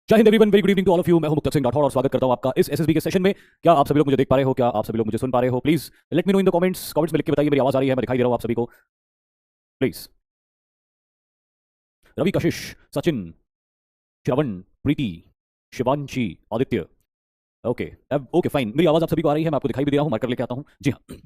जय हिंद everyone, very good evening to all of you. मैं हूं मुक्तसर सिंह राठौर और स्वागत करता हूं आपका इस एसएसबी के सेशन में। क्या आप सभी लोग मुझे देख पा रहे हो? क्या आप सभी लोग मुझे सुन पा रहे हो? Please let me know in the comments में लिख के बताइए मेरी आवाज आ रही है, मैं दिखाई दे रहा हूं आप सभी को? Please. Ravi, Kashish, Sachin, Shravan, Preeti, Shivanshi, Aditya. Okay okay fine, मेरी आवाज आप सभी को आ रही है, मैं आपको दिखाई भी दे रहा हूं, मार्कर लेके आता हूं। जी हाँ।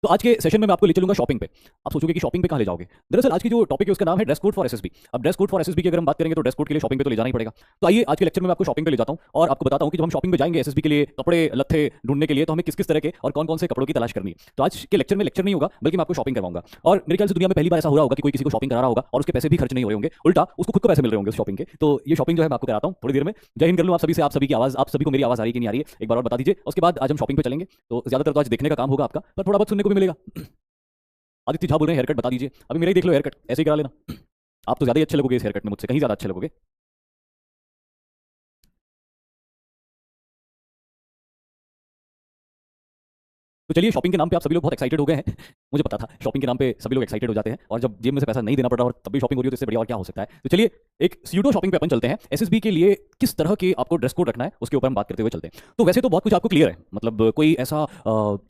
तो आज के सेशन में मैं आपको ले चलूंगा शॉपिंग पे। आप सोचोगे कि शॉपिंग पे कहाँ ले जाओगे? दरअसल आज की जो टॉपिक है उसका नाम है ड्रेस कोड फॉर एसएसबी। अब ड्रेस कोड फॉर एसएसबी की अगर हम बात करेंगे तो ड्रेस कोड के लिए शॉपिंग पे तो ले जाना ही पड़ेगा। तो आइए आज के लेक्चर में मैं आपको शॉपिंग पे ले जाता हूं और आपको बताता हूं कि जब हम शॉपिंग पे जाएंगे एसएसबी के लिए कपड़े लत्थे ढूंढने के लिए, तो हमें किस किस तरह के और कौन कौन से कपड़ों की तलाश करनी है। तो आज के लेक्चर में लेक्चर नहीं होगा, बल्कि मैं आपको शॉपिंग करवाऊंगा। और मेरे ख्याल से दुनिया में पहली बार ऐसा हो रहा होगा कि कोई किसी को शॉपिंग करा रहा होगा और उसके पैसे भी खर्च नहीं हो रहे होंगे, उल्टा उसको खुद को पैसे मिल रहे होंगे उस शॉपिंग के। तो ये शॉपिंग जो है मैं आपको कराता हूं थोड़ी देर में। जय हिंद कर लूं आप सभी से। आप सभी की आवाज, आप सभी को मेरी आवाज आ रही है कि नहीं आ रही है, एक बार और बता दीजिए। उसके बाद आज हम शॉपिंग पे चलेंगे। तो ज्यादातर तो आज देखने का काम होगा आपका, पर थोड़ा बहुत सुनने को भी मिलेगा। आदित्य झा बोल रहे हैं हेयर कट बता दीजिए। अभी मेरा ही देख लो, हेयर कट ऐसे ही करा लेना। आप तो ज्यादा ही अच्छे लगोगे इस हेयर कट में, मुझसे कहीं ज्यादा अच्छे लगोगे। तो चलिए, शॉपिंग के नाम पे आप सभी लोग बहुत एक्साइटेड हो गए हैं। मुझे पता था शॉपिंग के नाम पे सभी लोग एक्साइटेड हो जाते हैं, और जब जेब में से पैसा नहीं देना पड़ रहा और तब भी शॉपिंग हो रही हो तो इससे बढ़िया और क्या हो सकता है। तो चलिए एक स्यूडो शॉपिंग पे अपन चलते हैं। एसएसबी के लिए किस तरह के आपको ड्रेस कोड रखना है उसके ऊपर हम बात करते हुए चलते हैं। तो वैसे तो बहुत कुछ आपको क्लियर है, मतलब कोई ऐसा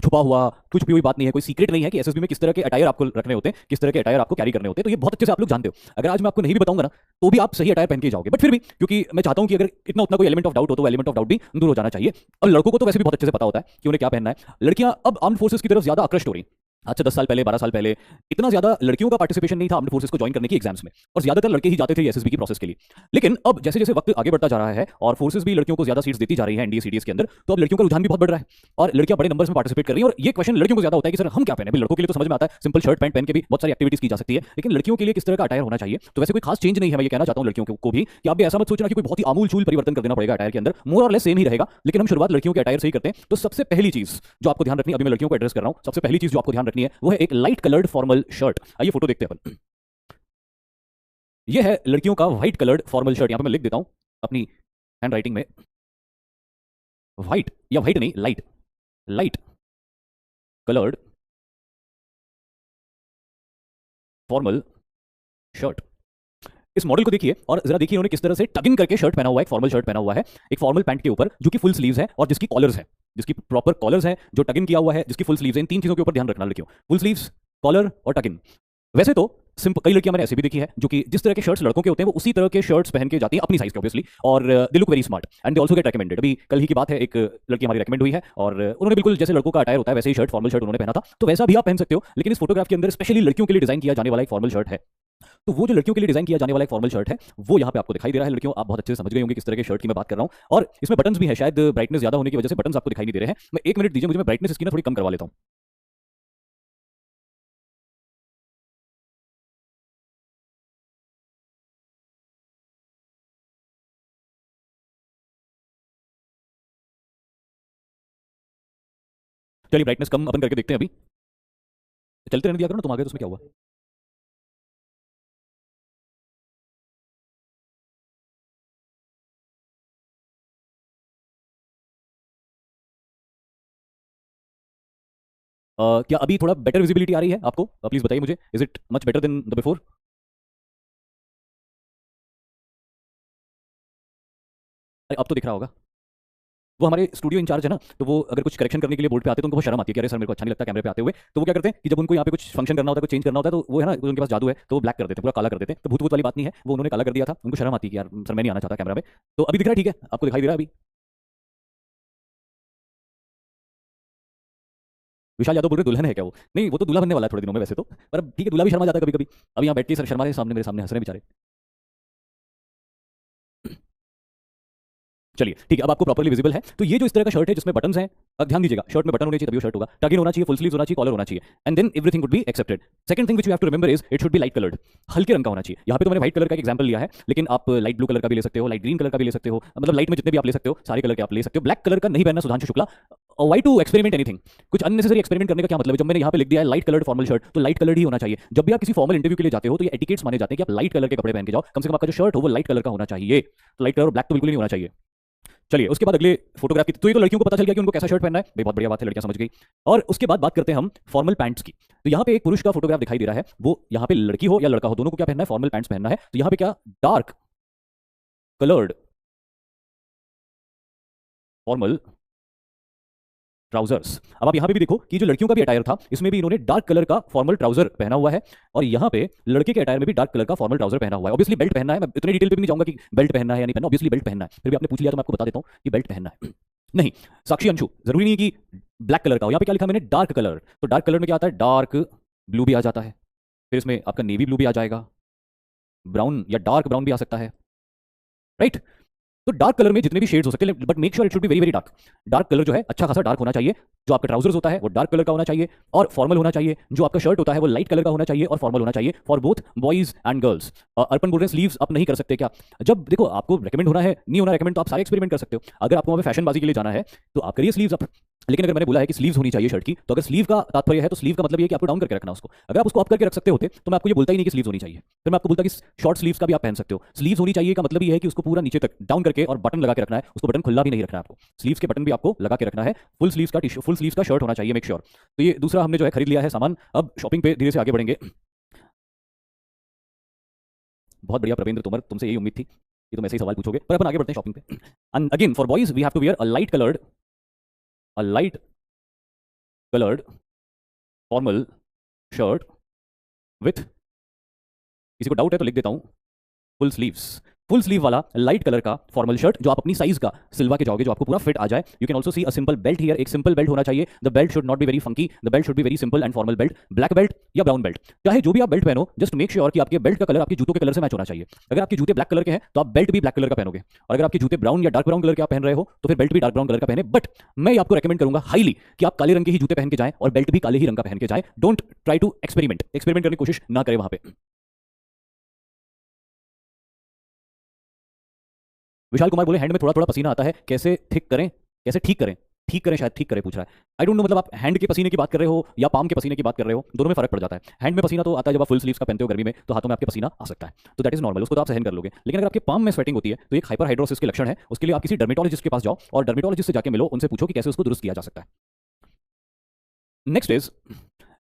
छुपा हुआ कुछ छुपी हुई बात नहीं है, कोई सीक्रेट नहीं है कि एसएसबी में किस तरह के अटायर आपको रखने होते हैं, किस तरह के अटायर आपको कैरी करने होते हैं। तो ये बहुत अच्छे से आप लोग जानते हो। अगर आज मैं आपको नहीं भी बताऊंगा ना, तो भी आप सही अटायर पहन के जाओगे। बट फिर भी क्योंकि मैं चाहता हूं कि अगर इतना उतना कोई एलिमेंट ऑफ डाउट हो, तो एलिमेंट ऑफ डाउट भी दूर हो जाना चाहिए। और लड़कों को तो वैसे भी बहुत अच्छे से पता होता है कि उन्हें क्या पहनना है। लड़कियां अब आर्म्ड फोर्सेस की तरफ ज्यादा आकृष्ट हो रही। आज से 10 साल पहले, 12 साल पहले इतना ज्यादा लड़कियों का पार्टिसिपेशन नहीं था आर्म्ड फोर्सेस को ज्वाइन करने की एग्जाम्स में, और ज्यादातर लड़के ही जाते थे एसएसबी की प्रोसेस के लिए। लेकिन अब जैसे जैसे वक्त आगे बढ़ता जा रहा है और फोर्सेस भी लड़कियों को ज्यादा सीट्स देती जा रही है एनडीए सीडीएस के अंदर, तो अब लड़कियों का रुझान भी बहुत बढ़ रहा है और लड़कियां बड़े नंबर्स में पार्टिसिपेट कर रही हैं। और ये क्वेश्चन लड़कियों को ज्यादा होता है कि सर हम क्या पहने। लड़कों के लिए तो समझ में आता है, सिंपल शर्ट पैंट पहन के भी बहुत सारी एक्टिविटीज की जा सकती है, लेकिन लड़कियों के लिए किस तरह का अटायर होना चाहिए। तो वैसे कोई खास चेंज नहीं है, मैं ये कहना चाहता हूं लड़कियों को भी कि आप भी ऐसा मत सोचना कि कोई बहुत ही आमूल चूल परिवर्तन कर देना पड़ेगा अटायर के अंदर। मोर और लेस सेम ही रहेगा, लेकिन हम शुरुआत लड़कियों के अटायर से ही करते हैं। तो सबसे पहली चीज जो आपको ध्यान रखनी है, अभी मैं लड़कियों को एड्रेस कर रहा हूं, सबसे पहली चीज जो आपको ध्यान रखनी है वो है एक लाइट कलर्ड फॉर्मल शर्ट। आइए फोटो देखते हैं अपन। ये है लड़कियों का व्हाइट कलर्ड फॉर्मल शर्ट। यहां पे मैं लिख देता हूं अपनी हैंड राइटिंग में, व्हाइट या व्हाइट नहीं, light, light coloured formal shirt. इस मॉडल को देखिए और जरा देखिए उन्होंने किस तरह से टग इन करके शर्ट पहना हुआ है, एक फॉर्मल शर्ट पहना हुआ है एक फॉर्मल पैंट के ऊपर, जो कि फुल स्लीव्स है और जिसकी कॉलर्स है, जिसकी प्रॉपर कॉलर्स है, जो टग इन किया हुआ है, जिसकी फुल स्लीव्स है। इन तीन चीजों के ऊपर ध्यान रखना लड़कियों, फुल स्लीव्स, कॉलर और टग इन। वैसे तो सिंपल, कई लड़कियां मैंने ऐसे भी देखी है जो कि जिस तरह के शर्ट्स लड़कों के होते हैं वो उसी तरह के शर्ट्स पहन के जाती हैं अपनी साइज के ऑब्वियसली, और they look very smart and they also get recommended. अभी कल ही की बात है, एक लड़की हमारी रेकमेंड हुई है और उन्होंने बिल्कुल जैसे लड़कों का अटायर होता है वैसे ही शर्ट, फॉर्मल शर्ट उन्होंने पहना था। तो वैसा भी आप पहन सकते हो, लेकिन इस फोटोग्राफ के अंदर स्पेशली लड़कियों के लिए डिजाइन किया जाने वाला एक फॉर्मल शर्ट है। तो वो जो लड़कियों के लिए डिजाइन किया जाने वाला एक फॉर्मल शर्ट है वो यहाँ पे आपको दिखाई दे रहा है। लड़कियों, आप बहुत अच्छे से समझ गए होंगे किस तरह के शर्ट की मैं बात कर रहा हूँ। और इसमें बटन्स भी है, शायद ब्राइटनेस ज्यादा होने की वजह से बटन्स आपको दिखाई नहीं दे रहे हैं। मैं एक मिनट दीजिए मुझे, मैं ब्राइटनेस इसकी ना थोड़ी कम करवा लेता हूँ। चलिए ब्राइटनेस कम अपन करके देखते हैं अभी। चलते रहने दिया करो ना, तुम आगे तो उसमें क्या हुआ। क्या अभी थोड़ा बेटर विजिबिलिटी आ रही है आपको? प्लीज बताइए मुझे, is it much better then the before? अब तो दिख रहा होगा। वो हमारे स्टूडियो इंचार्ज है ना, तो वो अगर कुछ करेक्शन करने के लिए बोर्ड पे आते हैं तो उनको बहुत शर्म आती है कि अरे सर मेरे को अच्छा नहीं लगता कैमरे पे आते हुए। तो वो क्या करते हैं कि जब उनको यहाँ पे कुछ फंक्शन करना होता है, कुछ चेंज करना होता है, तो वो है ना, उनके पास जादू है, तो वो ब्लैक कर देते हैं, पूरा काला कर देते हैं। तो भूत भूत वाली बात नहीं है, वो उन्होंने काला कर दिया था, उनको शर्म आती है कि यार सर मैं नहीं आना चाहता कैमरा में। तो अभी दिख रहा है? ठीक है, आपको दिखाई दे रहा है अभी? विशाल यादव बोल रहे दुल्हन है क्या वो? नहीं, वो तो दूल्हा बनने वाला है थोड़े दिनों में वैसे तो। पर अब ठीक है, दूल्हा भी शर्मा जाता है कभी कभी। अब यहाँ बैठ के सर शर्मा रहे सामने, मेरे सामने हंस रहे हैं बेचारे। चलिए ठीक है, अब आपको प्रॉपर्ली विजिबल है। तो ये जो इस तरह का शर्ट है जिसमें बटन्स हैं, अब ध्यान दीजिएगा, शर्ट में बटन होने चाहिए तभी वो शर्ट होगा, टग इन होना चाहिए, फुल स्लीव्स होना चाहिए, कॉलर होना चाहिए, and then everything would be accepted. Second thing which you have to remember is it should be light coloured, हल्के रंग का होना चाहिए। यहाँ पे तो मैंने व्हाइट कलर का एक एग्जांपल लिया है, लेकिन आप लाइट ब्लू कलर का भी ले सकते हो, लाइट ग्रीन कलर का भी ले सकते हो, मतलब लाइट में जितने भी आप ले सकते हो सारे कलर के आप ले सकते हो। ब्लैक कलर का नहीं पहनना Sudhanshu Shukla. Why to experiment anything? कुछ अननेसेसरी एक्सपेरिमेंट करने का क्या मतलब है? जब मैंने यहाँ पे लिख दिया है लाइट कलर्ड फॉर्मल शर्ट, तो लाइट कलर्ड ही होना चाहिए। जब भी आप किसी फॉर्मल इंटरव्यू के लिए जाते हो तो ये एटिकेट्स माने जाते हैं कि आप लाइट कलर के कपड़े पहन के जाओ, कम से कम आपका जो शर्ट हो वो लाइट कलर का होना चाहिए। तो लाइट कलर और ब्लैक तो बिल्कुल नहीं होना चाहिए। चलिए उसके बाद अगले फोटोग्राफ की, तो ये तो लड़कियों को पता चल गया कि उनको कैसा शर्ट पहनना है, भाई बहुत बढ़िया बात है, लड़कियां समझ गई। और उसके बाद बात करते हैं हम फॉर्मल पैंट्स की। तो यहाँ पे एक पुरुष का फोटोग्राफ दिखाई दे रहा है, वो यहाँ पे लड़की हो या लड़का हो दोनों को क्या पहनना है? फॉर्मल पैंट्स पहनना है। तो यहाँ पे क्या डार्क कलर्ड फॉर्मल ट्राउजर्स। अब आप यहां पे भी देखो कि जो लड़कियों का भी अटायर था इसमें भी इन्होंने डार्क कलर का फॉर्मल ट्राउजर पहना हुआ है, और यहां पे लड़के के अटायर में भी डार्क कलर का फॉर्मल ट्राउजर पहना हुआ है। ऑब्वियसली बेल्ट पहनना है, मैं इतने डिटेल पे भी नहीं जाऊंगा कि बेल्ट पहनना है या नहीं पहनना, ऑब्वियसली बेल्ट पहनना है, फिर भी आपने पूछ लिया तो मैं आपको बता देता हूं कि बेल्ट पहनना है। नहीं साक्षी अंशु, जरूरी नहीं कि ब्लैक कलर का हो, यहाँ पे क्या लिखा मैंने, डार्क कलर। तो डार्क कलर में क्या आता है, डार्क ब्लू भी आ जाता है, फिर इसमें आपका नेवी ब्लू भी आ जाएगा, ब्राउन या डार्क ब्राउन भी आ सकता है, राइट। तो डार्क कलर में जितने भी शेड्स हो सकते हैं, but make sure it should be very very dark. Dark colour जो है अच्छा खासा डार्क होना चाहिए, जो आपका ट्राउजर्स होता है वो डार्क कलर का होना चाहिए और फॉर्मल होना चाहिए, जो आपका शर्ट होता है वो लाइट कलर का होना चाहिए और फॉर्मल होना चाहिए for both boys and girls. Arpan बोल रहे हैं स्लीव्स आप नहीं कर सकते क्या? जब देखो आपको रेकमेंड होना है, नहीं होना रेकमेंड, तो आप सारे एक्सपेरिमेंट कर सकते हो। अगर आपको वहाँ पे फैशनबाजी के लिए जाना है तो आप करिए स्लीव्स अप, लेकिन अगर मैंने बोला है कि स्लीव्स होनी चाहिए शर्ट की, तो अगर स्लीव का तात्पर्य है तो स्लीव का मतलब ये कि आपको डाउन करके रखना उसको। अगर आप उसको अप करके रख सकते होते तो मैं आपको ये बोलता ही नहीं कि स्लीव्स होनी चाहिए, फिर मैं आपको बोलता कि शॉर्ट स्लीव्स का भी आप पहन सकते हो। स्लीव्स होनी चाहिए का मतलब ये है कि उसको पूरा नीचे तक डाउन करके और बटन लगा के रखना है, उसको बटन खुला भी नहीं रखना है आपको, स्लीव्स के बटन भी आपको लगा के रखना है। फुल स्लीव्स का फुल स्लीव्स का शर्ट होना चाहिए, मेक श्योर। तो ये दूसरा हमने जो है खरीद लिया है सामान, अब शॉपिंग पे धीरे से आगे बढ़ेंगे। बहुत बढ़िया प्रवेंद्र तोमर, तुमसे यही उम्मीद थी कि तुम ऐसे ही सवाल पूछोगे, पर अपन आगे बढ़ते हैं शॉपिंग पे। And again for boys we have to wear a light coloured formal shirt with, किसी को डाउट है तो लिख देता हूं, फुल स्लीव्स। फुल स्लीव वाला लाइट कलर का फॉर्मल शर्ट जो आप अपनी साइज का सिलवा के जाओगे, जो आपको पूरा फिट आ जाए। You can also see a simple belt here, एक सिंपल बेल्ट होना चाहिए। The belt should not be very funky, the belt should be very simple and formal belt. Black belt या ब्राउन बेल्ट, चाहे जो भी आप belt पहनो, just make sure कि आपके बेल्ट का कलर आपके जूतों के कलर से मैच होना चाहिए। अगर आपके जूते ब्लैक कलर के हैं तो आप बेल्ट भी ब्लैक कलर का पहनोगे, और अगर आपके जूते ब्राउन या डार्क ब्राउन कलर के आप पहन रहे हो तो फिर बेल्ट भी डार्क ब्राउन कलर का पहने। बट मैं आपको रेकमेंड करूंगा हाईली कि आप काले रंग के ही जूते पहन के जाएं और बेल्ट भी काले ही रंग का पहन के जाएं। डोंट ट्राई टू एक्सपेरिमेंट करने की कोशिश ना करें वहां पे। विशाल कुमार बोले हैंड में थोड़ा थोड़ा पसीना आता है, कैसे ठीक करें, कैसे ठीक करें? ठीक करें, शायद ठीक करें पूछ रहा है। आई डोंट नो, मतलब आप हैंड के पसीने की बात कर रहे हो या पाम के पसीने की बात कर रहे हो, दोनों में फर्क पड़ जाता है। हैंड में पसीना तो आता है जब आप फुल स्लीव्स का पहनते हो गर्मी में, तो हाथों में आपके पसीना आ सकता है, तो दैट इज नॉर्मल, उसको तो आप सहन कर लोगे। लेकिन अगर आपके पाम में स्वेटिंग होती है तो एक हाइपरहाइड्रोसिस के लक्षण है, उसके लिए आप किसी डर्मेटोलॉजिस्ट के पास जाओ और डर्मेटोलॉजिस्ट से जाके मिलो, उनसे पूछो कि कैसे उसको दुरुस्त किया जा सकता है। Next is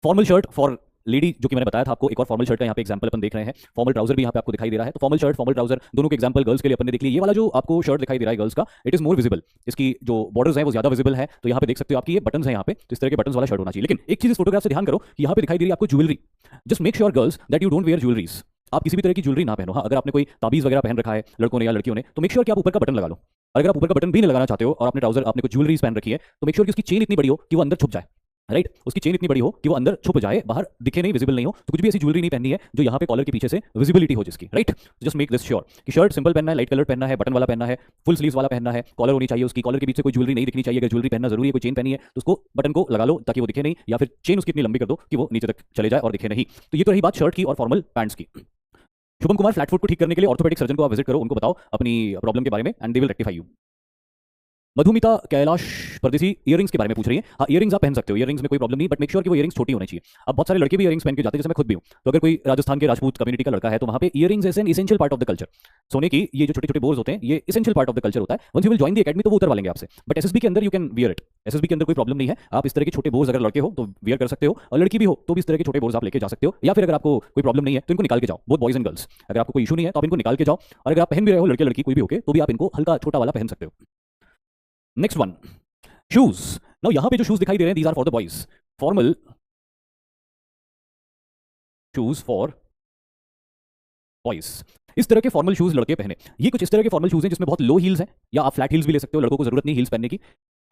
formal shirt for lady, जो कि मैंने बताया था आपको। एक और फॉर्मल शर्ट का यहाँ पे एग्जांपल अपन देख रहे हैं, फॉर्मल ट्राउजर भी यहाँ पे आपको दिखाई दे रहा है। तो फॉर्मल शर्ट फॉर्मल ट्राउजर दोनों के एग्जांपल गर्ल्स के लिए अपन ने देख लिया। ये वाला जो आपको शर्ट दिखाई दे रहा है गर्ल्स का, इट इज मोर विजिबल, इसकी जो बॉर्डर्स हैं वो ज्यादा विजिबल है। तो यहाँ पे देख सकते हो आपकी ये बटन्स हैं यहाँ पे, तो इस तरह के बटन्स वाला शर्ट होना चाहिए। लेकिन एक चीज इस फोटोग्राफ से ध्यान करो, यहाँ पे दिखाई दे रही है आपको jewellery. Just make sure girls that you don't wear jewelleries, आप किसी भी तरह की ज्वेलरी ना पहनो। हाँ, अगर आपने कोई ताबीज वगैरह पहन रखा है लड़कों ने या लड़कियों ने, तो मेक श्योर कि आप ऊपर का बटन लगा लो। और अगर आप ऊपर का बटन भी नहीं लगाना चाहते हो और आपने ट्राउजर आपने कोई ज्वेलरीज पहन रखी है, तो मेक श्योर कि उसकी चेन इतनी बड़ी हो कि वो अंदर छुप जाए, राइट। उसकी चेन इतनी बड़ी हो कि वो अंदर छुप जाए, बाहर दिखे नहीं, विजिबल नहीं हो। तो कुछ भी ऐसी ज्वेलरी नहीं पहननी है जो यहाँ पे कॉलर के पीछे से विजिबिलिटी हो जिसकी, right. Just make this sure कि शर्ट सिंपल पहनना है, लाइट कलर पहनना है, बटन वाला पहनना है, फुल स्लीव्स वाला पहनना है, कॉलर होनी चाहिए उसकी, कॉलर के पीछे कोई ज्वेलरी नहीं दिखनी चाहिए। अगर ज्वेलरी पहनना जरूरी है, कोई चेन पहनी है तो उसको बटन को लगा लो ताकि वो दिखे नहीं, या फिर चेन उसकी इतनी लंबी कर दो कि वो नीचे तक चले जाए और दिखे नहीं। तो ये तो रही बात शर्ट की और फॉर्मल पैंट्स की। शुभम कुमार, फ्लैट फुट को ठीक करने के लिए ऑर्थोपेडिक सर्जन को आप विजिट करो, उनको बताओ अपनी प्रॉब्लम के बारे में and they will rectify you. Madhumita Kailash परदेसी इयरिंग्स के बारे में पूछ रही है। हाँ, इयरिंग्स आप पहन सकते हो, इयरिंग्स में कोई प्रॉब्लम नहीं, बट मेक श्योर कि वो इयरिंग्स छोटी होनी चाहिए। अब बहुत सारे लड़के भी इयरिंग्स पहन के जाते हैं, जैसे मैं खुद भी हूँ। तो अगर कोई राजस्थान के राजपूत कम्युनिटी का लड़का है तो वहाँ पे earrings as an essential part of the culture. सोने की ये जो छोटे छोटे बोर्स होते हैं, ये essential part of the culture होता है। Once you will join the academy तो वो उतरवा लेंगे आपसे, बट एसएसबी के अंदर you can wear it. SSB के अंदर कोई प्रॉब्लम नहीं है, आप इस तरह के छोटे बोर्स अगर लड़के हो तो वियर कर सकते हो, और लड़की भी हो तो भी इस तरह के छोटे बोर्स आप लेके जा सकते हो। या फिर अगर आपको कोई प्रॉब्लम नहीं है तो इनको निकाल के जाओ, बोथ बॉयज एंड गर्ल्स। अगर आपको कोई इशू नहीं है तो आप इनको निकाल के जाओ, और अगर आप पहन भी रहे हो लड़के लड़की कोई भी होके, तो भी आप इनको हल्का छोटा वाला पहन सकते हो। Next one, shoes. नाउ यहां पे जो शूज दिखाई दे रहे हैं, these are for the boys, formal shoes for boys. इस तरह के फॉर्मल शूज लड़के पहने। ये कुछ इस तरह के फॉर्मल शूज हैं जिसमें बहुत लो हील्स हैं, या आप फ्लैट हील्स भी ले सकते हो, लड़कों को जरूरत नहीं हील्स पहनने की।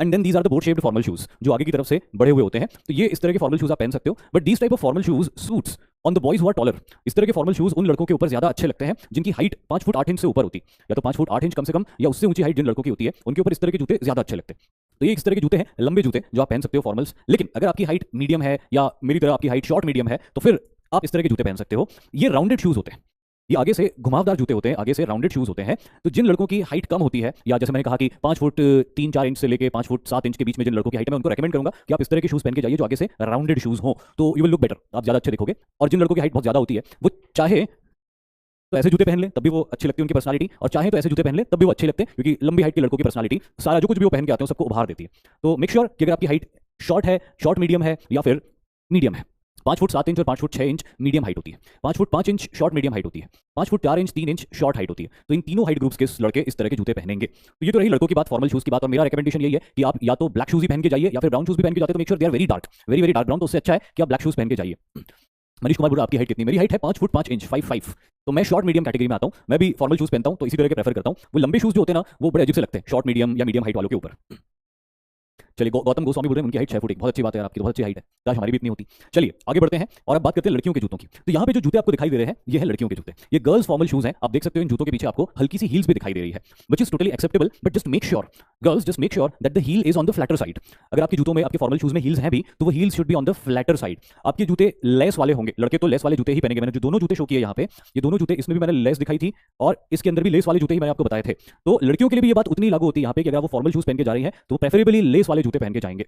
And then these are the boat shaped formal shoes, जो आगे की तरफ से बड़े हुए होते हैं। तो ये इस तरह के फॉर्मल शूज आप पहन सकते हो, but these type of formal shoes suits on the boys who are taller. इस तरह के फॉर्मल शूज उन लड़कों के ऊपर ज्यादा अच्छे लगते हैं जिनकी हाइट 5 फुट 8 इंच से ऊपर होती है, या तो 5 फुट 8 इंच कम से कम, या उससे ऊंची हाइट जिन लड़कों की होती है, उनके ऊपर इस तरह के जूते ज्यादा अच्छे लगते हैं। तो ये इस तरह के जूते हैं, लंबे जूते जो आप पहन सकते हो फॉर्मल्स। लेकिन अगर आपकी हाइट मीडियम है, या मेरी तरह आपकी हाइट शॉर्ट मीडियम है, तो फिर आप इस तरह के जूते पहन सकते हो। ये राउंडेड शूज होते हैं, ये आगे से घुमावदार जूते होते हैं, आगे से राउंडेड शूज होते हैं। तो जिन लड़कों की हाइट कम होती है, या जैसे मैंने कहा कि 5 फुट 3-4 इंच से लेके 5 फुट 7 इंच के बीच में जिन लड़कों की हाइट है, मैं उनको रेकमेंड करूंगा कि आप इस तरह के शूज पहन के जाइए जो आगे से राउंडेड शूज हो, तो यू विल लुक बेटर, आप ज्यादा अच्छे दिखोगे। और जिन लड़कों की हाइट बहुत ज्यादा होती है, वो चाहे तो ऐसे जूते पहन ले तब भी वो अच्छी लगती है उनकी पर्सनालिटी, और चाहे तो ऐसे जूते पहन ले तब भी वो अच्छे लगते हैं, क्योंकि लंबी हाइट के लड़कों की पर्सनालिटी सारा जो कुछ भी वो पहन के आते हैं सबको उभार देती है। तो मेक श्योर कि अगर आपकी हाइट शॉर्ट है, शॉर्ट मीडियम है, या फिर मीडियम है, 5 फुट 7 इंच और 5 फुट 6 इंच मीडियम हाइट होती है, 5 foot 5 inch short medium height होती है, 5 foot 4 inch 3 inch short height होती है। तो इन तीनों हाइट ग्रुप्स के लड़के इस तरह के जूते पहनेंगे। तो ये तो रही लड़कों की बात, फॉर्मल शूज की बात। और मेरा रिकमेंडेशन यही है कि आप या तो ब्लैक शूज ही पहन के जाइए या फिर ब्राउन शूज भी पहन के जाते तो make sure they are very dark, very very dark brown. तो उससे अच्छा है कि आप ब्लैक शूज पहन के जाइए। मनीष कुमार बोल, आपकी हाइट कितनी? मेरी हाइट है 5 फुट 5 इंच 5'5". तो मैं शॉर्ट मीडियम कैटेगरी में आता हूँ। मैं भी फॉर्मल शूज पहनता हूँ तो इसी तरह के प्रेफर करता हूँ। वो लंबे शूज जो होते हैं ना वो बड़े अजीब से लगते हैं शॉर्ट मीडियम या मीडियम हाइट वालों के ऊपर। चलिए, गौतम गोस्वामी बोल रहे हैं उनकी हाइट 6 फुट 1। बहुत अच्छी बात है, आपकी तो बहुत अच्छी हाइट है, काश हमारी भी इतनी होती। चलिए आगे बढ़ते हैं और अब बात करते हैं लड़कियों के जूतों की। तो यहाँ पे जो जूते आपको दिखाई दे रहे हैं ये है लड़कियों के जूते। ये गर्ल्स फॉर्मल शूज हैं। आप देख सकते हो इन जूतों के पीछे आपको हल्की सी हील्स भी दिखाई दे रही है, which is totally acceptable. But just make sure girls, just make sure that the heel is on the flatter side. अगर आपके जूतों में, आपके फॉर्मल शूज में हील्स हैं भी तो वो heels should be on the flatter side. आपके जूते लेस वाले होंगे, लड़के तो लेस वाले जूते ही पहनेंगे। मैंने जो दोनों जूते शो किए यहाँ पे, ये दोनों जूते, इसमें भी मैंने लेस दिखाई थी और इसके अंदर भी लेस वाले जूते ही मैंने आपको बताए थे। तो लड़कियों के लिए भी ये बात उतनी लागू होती है यहाँ पे कि अगर वो फॉर्मल शूज पहन के जा रही है तो प्रेफरेबली लेस वाले जूते पहन के जाएंगे।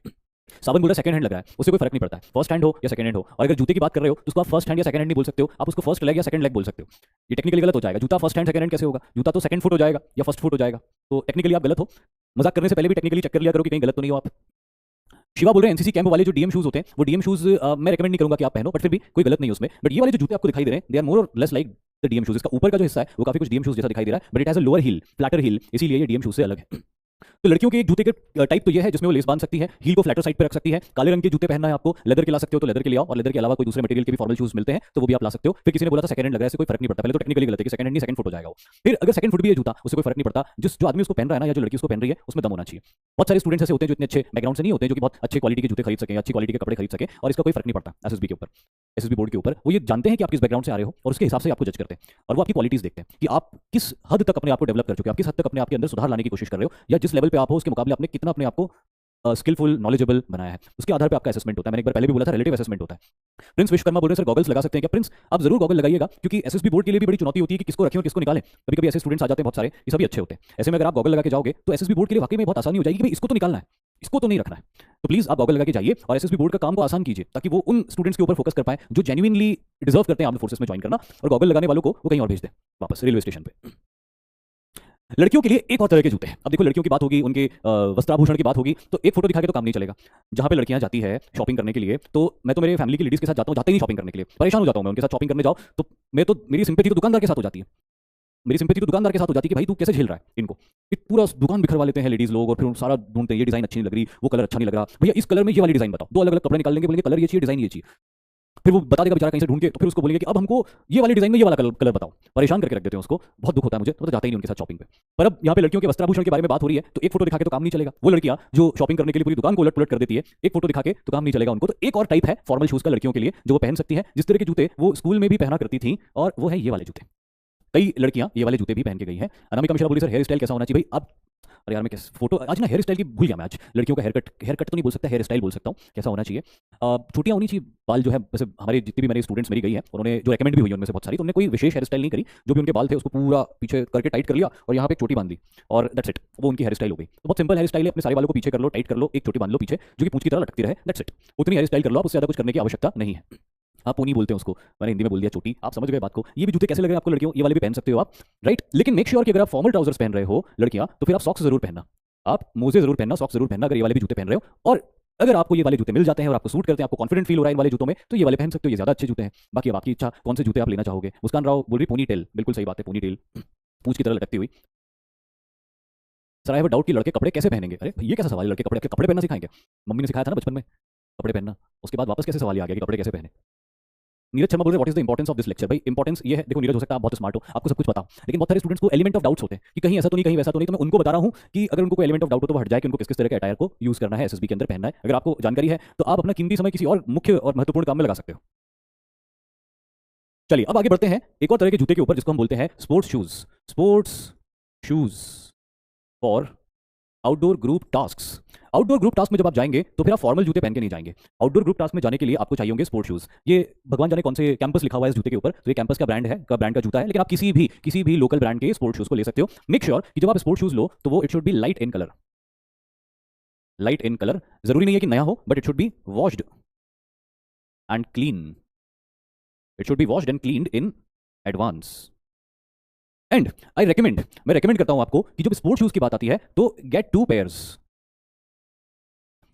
सावन बोल रहा है सेकंड हैंड लग रहा है, उससे कोई फर्क नहीं पड़ता है, फर्स्ट हैंड हो या सेकंड हैंड हो। और अगर जूते की बात कर रहे हो तो उसको आप फर्स्ट हैंड या सेकंड हैंड नहीं बोल सकते हो, आप उसको फर्स्ट लेग या सेकंड लेग बोल सकते हो। ये टेक्निकली गलत हो जाएगा। जूता फर्स्ट हैंड सेकंड हैंड कैसे होगा? जूता तो सेकंड फुट हो जाएगा या फर्स्ट फुट हो जाएगा। तो टेक्निकली आप गलत हो। मजाक करने से पहले भी टेक्निकली चेक कर लिया करो कि कहीं गलत तो नहीं हो आप। शिवा बोल रहे हैं एनसीसी कैंप वाले जो डीएम शूज होते हैं वो डीएम शूज मैं रेकमेंड नहीं करूंगा कि आप पहनो, बट फिर भी कोई गलत नहीं उसमें। बट ये वाले जो जूते आपको दिखाई दे रहे हैं दे आर मोर और less like the DM shoes. इसका ऊपर का जो हिस्सा है वो काफी कुछ डीएम शूज जैसा दिखाई दे रहा है, but it has a lower heel, flatter heel, इसीलिए ये डीएम शूज से अलग है। तो लड़कियों के एक जूते के टाइप तो ये है जिसमें वो लेस बांध सकती है, हील को फ्लैटर साइड पे रख सकती है। काले रंग के जूते पहनना है आपको, लेदर के ला सकते हो तो लेदर के ले आओ, और लेदर के अलावा कोई दूसरे मटेरियल के भी फॉर्मल शूज मिलते हैं तो वो भी आप ला सकते हो। फिर किसी ने बोला था सेकंड हैंड लग रहा है, इससे कोई फर्क नहीं पड़ता। पहले तो टेक्निकली गलत है कि सेकंड हैंड नहीं, सेकंड फुट हो जाएगा वो। फिर अगर सेकंड फुट भी है जूता उससे कोई फर्क नहीं पड़ता। जो आदमी उसको पहन रहा है ना या जो लड़की उसको पहन रही है उसमें दम होना चाहिए। बहुत सारे स्टूडेंट्स ऐसे होते हैं जो इतने अच्छे बैकग्राउंड से नहीं होते, जो कि बहुत अच्छे क्वालिटी के जूते खरीद सके, अच्छी क्वालिटी के कपड़े खरीद सके, और इसका कोई फर्क नहीं पड़ता एसएसबी के ऊपर, एसएसबी बोर्ड के ऊपर। वो ये जानते हैं कि आप किस बैकग्राउंड से आ रहे हो और उसके हिसाब से आपको जज करते हैं, और वो आपकी क्वालिटीज देखते हैं कि आप किस हद तक अपने आप को डेवलप कर चुके हो, आप किस हद तक अपने आप के अंदर सुधार लाने की कोशिश कर रहे हो, या जिस लेवल पे आप हो उसके मुकाबले आपने कितना अपने आप को स्किलफुल नॉलेजेबल बनाया है। उसके आधार पे आपका असेसमेंट होता है। मैंने एक बार पहले भी बोला था, रिलेटिव असेसमेंट होता है। प्रिंस विश्वकर्मा बोल रहे हैं सर गॉगल्स लगा सकते हैं क्या? प्रिंस आप जरूर गॉगल लगाइएगा, क्योंकि एसएसबी बोर्ड के लिए भी बड़ी चुनौती होती है कि किसको रखें और किसको निकालें। कभी कभी ऐसे स्टूडेंट्स आ जाते हैं बहुत सारे, ये सभी अच्छे होते हैं। ऐसे में अगर आप गॉगल लगा के जाओगे तो एसएसबी बोर्ड के लिए वाकई में बहुत आसानी हो जाएगी कि भाई इसको तो निकालना है, इसको तो नहीं रखना है। तो प्लीज आप गॉगल लगा के जाइए और एसएसबी बोर्ड का काम को आसान कीजिए, ताकि वो उन स्टूडेंट्स के ऊपर फोकस कर पाए जो जेन्युइनली डिजर्व करते हैं आर्म्ड फोर्सेस में ज्वाइन करना, और गॉगल लगाने वालों को वो कहीं और भेज दें वापस रेलवे स्टेशन पे। लड़कियों के लिए एक और तरह के जूते हैं। अब देखो, लड़कियों की बात होगी, उनके वस्त्राभूषण की बात होगी, तो एक फोटो दिखा के तो काम नहीं चलेगा। जहां पे लड़कियां जाती है शॉपिंग करने के लिए, तो मैं तो मेरे फैमिली की लेडीज के साथ जाता हूं, जाते ही नहीं शॉपिंग करने के लिए, परेशान हो जाता हूं मैं उनके साथ। शॉपिंग करने जाओ तो मेरी सिंपैथी तो दुकानदार के साथ हो जाती है, मेरी सिंपैथी तो दुकानदार के साथ हो जाती है कि भाई तू कैसे झेल रहा है इनको। पूरा दुकान बिखरवा लेते हैं लेडीज लोग और फिर सारा ढूंढते हैं, ये डिजाइन अच्छी नहीं लग रही, वो कलर अच्छा नहीं लग रहा, भैया इस कलर में ये वाली डिजाइन बताओ। दो अलग अलग कपड़े निकाल लेंगे, बोलेंगे कलर ये चाहिए, डिजाइन ये चाहिए। फिर वो बता देगा बेचारा कहीं से ढूंढ के, तो फिर उसको बोलेंगे कि अब हमको ये वाले डिजाइन में ये वाला कलर बताओ। परेशान करके रख देते हैं उसको, बहुत दुख होता है मुझे, तो जाते ही नहीं उनके साथ शॉपिंग पे। पर अब यहाँ पे लड़कियों के वस्त्राभूषण के बारे में बात हो रही है, तो एक फोटो दिखा के तो काम नहीं चलेगा। वो लड़कियां जो शॉपिंग करने के लिए पूरी दुकान को उलट पुलट कर देती है, एक फोटो दिखा के तो काम नहीं चलेगा उनको। तो एक और टाइप है फॉर्मल शूज का लड़कियों के लिए जो वो पहन सकती है, जिस तरह के जूते वो स्कूल में भी पहना करती थी, और वो है ये वाले जूते। कई लड़कियां ये वाले जूते भी पहन के गई हैं। अनामिका मिश्रा बोली सर हेयर स्टाइल कैसा होना चाहिए? भाई अब अरे यार मैं कैसे फोटो आज ना हेयर स्टाइल की भूल गया मैं। आज लड़कियों का हेयर कट तो नहीं बोल सकता, हेयर स्टाइल बोल सकता हूँ। कैसा होना चाहिए? छोटियाँ होनी चाहिए बाल जो है। वैसे हमारे जितनी भी मेरे स्टूडेंट्स मेरी गई हैं, उन्होंने जो रेकमेंड भी हुई उनमें से बहुत सारी, तो उन्होंने कोई विशेष हेयर स्टाइल नहीं करी। जो भी उनके बाल थे उसको पूरा पीछे करके टाइट कर लिया और यहाँ पे एक चोटी बांध दी, और दैट्स इट, वो उनकी हेयर स्टाइल हो गई। तो बहुत सिंपल हेयर स्टाइल है, अपने सारे बालों को पीछे कर लो, टाइट कर लो, एक चोटी बांध लो पीछे जो कि पूंछ की तरह लटकती रहे, दैट्स इट। उतनी हेयर स्टाइल कर लो आप, उससे ज़्यादा कुछ करने की आवश्यकता नहीं है। आप पोनी बोलते हैं उसको, मैंने हिंदी में बोल दिया चोटी, आप समझ गए बात को। ये भी जूते कैसे लग रहे हैं आपको लड़कियों? ये वाले भी पहन सकते हो आप, राइट। लेकिन मेक श्योर कि अगर आप फॉर्मल ट्राउजर्स पहन रहे हो लड़कियां, तो फिर आप सॉक्स जरूर पहनना, आप मोजे जरूर पहनना, सॉक्स जरूर पहनना अगर ये वाले भी जूते पहन रहे हो। और अगर आपको ये वाले जूते मिल जाते हैं और आपको सूट करते हैं, आपको कॉन्फिडेंट फील हो रहा है इन वाले जूतों में, तो ये वाले पहन सकते हो, ये ज्यादा अच्छे जूते हैं। बाकी अब आपकी इच्छा, कौन से जूते आप लेना चाहोगे। मुस्कान राव बोल रही पोनी टेल, बिल्कुल सही बात है, पोनी टेल पूंछ की तरह लटकती हुई। Sir I have a doubt कि लड़के कपड़े कैसे पहनेंगे? अरे ये कैसा सवाल है, लड़के कपड़े पहनना सिखाएंगे? मम्मी ने सिखाया था ना बचपन में कपड़े पहनना, उसके बाद वापस कैसे सवाल आ गया कि कपड़े कैसे पहने? नीरज शर्मा बोल रहे हैं what is the importance of this lecture? भाई इंपॉर्टेंस ये है, देखो नीरज हो सकता है आप बहुत स्मार्ट हो, आपको सब कुछ पता हो, लेकिन बहुत सारे स्टूडेंट्स को एलिमेंट ऑफ डाउट्स होते हैं कि कहीं ऐसा तो नहीं, कहीं वैसा तो नहीं। तो मैं उनको बता रहा हूं कि अगर उनको कोई एलिमेंट ऑफ डाउट हो तो वो हट जाए कि उनको किस किस तरह के अटायर को यूज करना है, एसएसबी के अंदर पहनना है। अगर आपको जानकारी है तो आप अपना कीमती समय किसी और मुख्य और महत्वपूर्ण काम में लगा सकते हो। चलिए अब आगे बढ़ते हैं एक और तरह के जूते के ऊपर, जिसको हम बोलते हैं sports shoes. Sports shoes for outdoor group tasks. Outdoor group task में जब आप जाएंगे तो फिर आप फॉर्मल जूते पहन के नहीं जाएंगे। आउटडोर ग्रुप टास्क में जाने के लिए आपको चाहिए होंगे स्पोर्ट्स शूज। ये भगवान जाने कौन से कैंपस लिखा हुआ है इस जूते के ऊपर, तो ये कैंपस का ब्रांड का जूता है, लेकिन आप किसी भी लोकल ब्रांड के स्पोर्ट्स शूज को ले सकते हो। मेक श्योर कि जब आप स्पोर्ट्स शूज लो तो वो it should be light in colour. Light in colour जरूरी नहीं है कि नया हो, but it should B washed and clean. It should B washed and cleaned in advance. And मैं रेकमेंड करता हूं आपको कि जब स्पोर्ट्स शूज की बात आती है तो गेट 2 पेयर्स।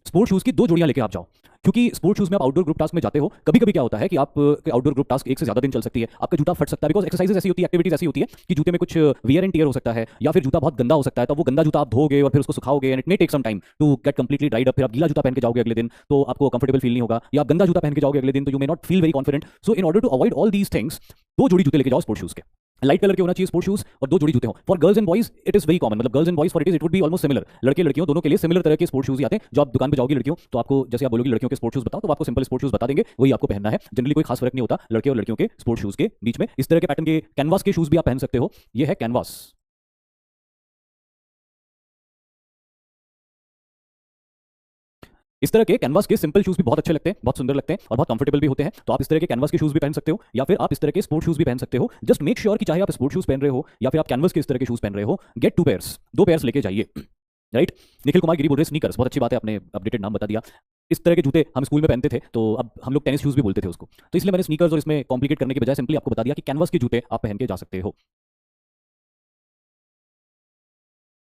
स्पोर्ट्स शूज की 2 जोड़ियां लेके आप जाओ। क्योंकि स्पोर्ट शूज में आप आउटडोर ग्रुप टास्क में जाते हो, कभी कभी क्या होता है कि आप आउटडोर ग्रुप टास्क एक से ज्यादा दिन चल सकती है, आपका जूता फट सकता है, बिकॉज एक्सरसाइजेस ऐसी होती है, एक्टिविटीज ऐसी होती है कि जूते में कुछ वियर एंड टियर हो सकता है, या फिर जूता बहुत गंदा हो सकता है, तो वो गंदा जूता आप धोगे और फिर उसको सुखाओगे and it may take some time to get completely dried up, फिर आप गीला जूता पहन के जाओगे अगले दिन तो आपको कंफर्टेबल फील नहीं होगा, या आप गंदा जूता पहन के जाओगे अगले दिन तो you may not feel very confident. So in order to avoid all these things, 2 जोड़ी जूते लेके जाओ स्पोर्ट शूज के, लाइट कलर के होना चाहिए स्पोर्ट शूज और 2 जोड़ी जूते हो। For girls and boys it is very common, मतलब girls and boys for it would be almost similar, लड़के लड़कियों दोनों के लिए सिमिलर तरह के स्पोर्ट शूज आते हैं। जो आप दुकान पे जाओगी लड़कियों तो आपको जैसे आप बोलोगी लड़कियों के स्पोर्ट शूज बताओ तो आपको सिंपल स्पोर्ट शूज बता देंगे, वही आपको पहनना है। जनरली कोई खास फर्क नहीं होता लड़के और लड़कियों के स्पोर्ट शूज के बीच में। इस तरह के पैटर्न के कैनवास के शूज भी आप पहन सकते हो, ये है कैनवास। इस तरह के कैनवास के सिंपल शूज भी बहुत अच्छे लगते हैं, बहुत सुंदर लगते हैं और बहुत कंफर्टेबल भी होते हैं, तो आप इस तरह के कैनवास के शूज भी पहन सकते हो या फिर आप इस तरह के स्पोर्ट शूज भी पहन सकते हो। जस्ट मेक श्योर कि चाहे आप स्पोर्ट शूज पहन रहे हो या फिर आप कैनवास के इस तरह के शूज पहन रहे हो, गेट 2 पेयर्स, 2 पेयर्स लेके जाइए, राइट। निखिल कुमार गिरी बोल रहे स्नीकर्स, बहुत अच्छी बात है, आपने अपडेटेड नाम बता दिया। इस तरह के जूते हम स्कूल में पहनते थे तो अब हम लोग टेनिस शूज भी बोलते थे उसको, तो इसलिए मैंने स्नीकर्स और इसमें कॉम्प्लिकेट करने के बजाय सिंपली आपको बता दिया कि कैनवास के जूते आप पहन के जा सकते हो।